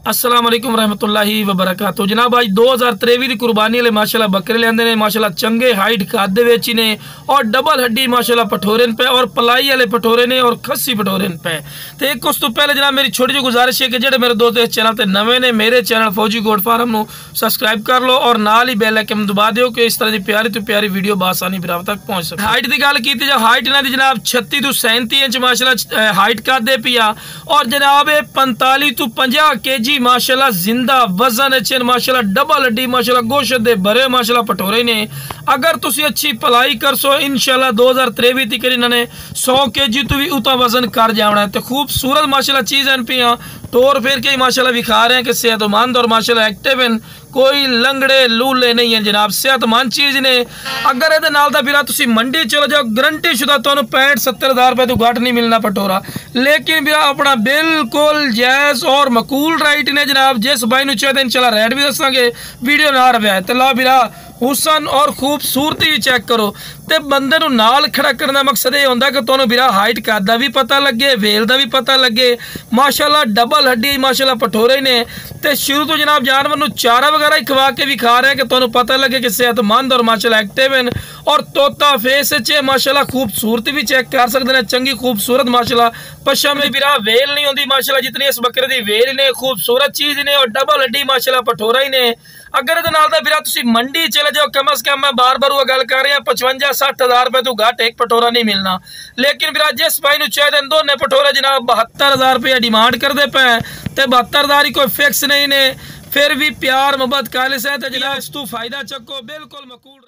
अस्सलाम वालेकुम रहमतुल्लाहि व बरकातहू। जनाब आज 2023 की कुर्बानी वाले माशाल्लाह बकरे लेंदे ने माशाल्लाह चंगे हाइट खादे वेची ने और डबल हड्डी माशाल्लाह पठोरे पे और पलाई वाले पठोरे ने और खस्सी पठोरे पे। तो एक उस तो पहले जनाब मेरी छोटी जी गुजारिश है कि जेडे मेरे दोस्त इस चैनल ते नवे ने मेरे चैनल फौजी गोट फार्म नु सब्सक्राइब कर लो और नाल ही बेल आइकन दबा दियो कि इस तरह की प्यारी तो प्यारी वीडियो बासानी फिर तक पहुंच सके। हाइट की गल की जाए हाइट इन्हां दी जनाब 36 तो 37 इंच माशाल्लाह हाइट खादे पिया और जनाब 45 तो 50 kg माशाल्लाह जिंदा वजन अच्छे माशाल्लाह डबल हड्डी माशाल्लाह गोश्त दे भरे माशाल्लाह पठोरे ने। अगर तुसी अच्छी पलाई कर सो इंशाल्लाह 2023 तक इन्होंने 100 kg तो भी उतना वजन कर जाना है। तो खूबसूरत माशाल्लाह चीज़ हैं पिया तोड़ फेर के माशाल्लाह विखा रहे हैं कि सेहतमंद और माशाल्लाह एक्टिव हैं, कोई लंगड़े लूले नहीं है जनाब, सेहतमंद चीज़ ने। अगर ये नाल दा बिरा तुसी मंडी चलो जाओ गारंटी शुदा तो 65-70 हज़ार रुपए तो घट नहीं मिलना पठोरा, लेकिन बिरा अपना बिल्कुल जैस और मकूल राइट ने जनाब। जिस भाई नु चाहते इंशाल्लाह रेट भी दसांगे वीडियो ना रहा तो ला बिरा हुसन और खूबसूरती भी चेक करो। तो बंदे नूं नाल खड़ा करने का मकसद ये होंदा कि तुहानूं बिरा हाइट का भी पता लगे, वेल का भी पता लगे। माशाल्लाह डबल हड्डी माशाल्लाह पठोरे ने। तो शुरू तो जनाब जानवर नूं चारा वगैरह ही खवा के भी खा रहे हैं कि तुहानूं पता लगे कि सेहतमंद और माशाल्लाह एक्टिव हैं। और तोता फेस च माशाल्लाह खूबसूरती भी चेक कर सकते हैं, चंगी खूबसूरत माशाल्लाह पशम में बिरा वेल नहीं होंदी माशाल्लाह जितनी इस बकरे की वेल ने। खूबसूरत चीज़ ने और डबल हड्डी माशाल्लाह पठोरा ही ने। अगर ये नाल दा बिरा तुसी मंडी चले जाओ कम अज कम मैं बार बार वो गल कर रहा 55-60 हज़ार रुपए तो घट एक पठोरा नहीं मिलना। लेकिन बिरा जिस भाई नु चाहे दोनों पठोरे जनाब 72 हज़ार रुपया डिमांड करते पे तो 72 हज़ार ही कोई फिक्स नहीं ने। फिर भी प्यार मोहब्बत कालिस है तो जनाब तू फायदा चको बिल्कुल मकूल।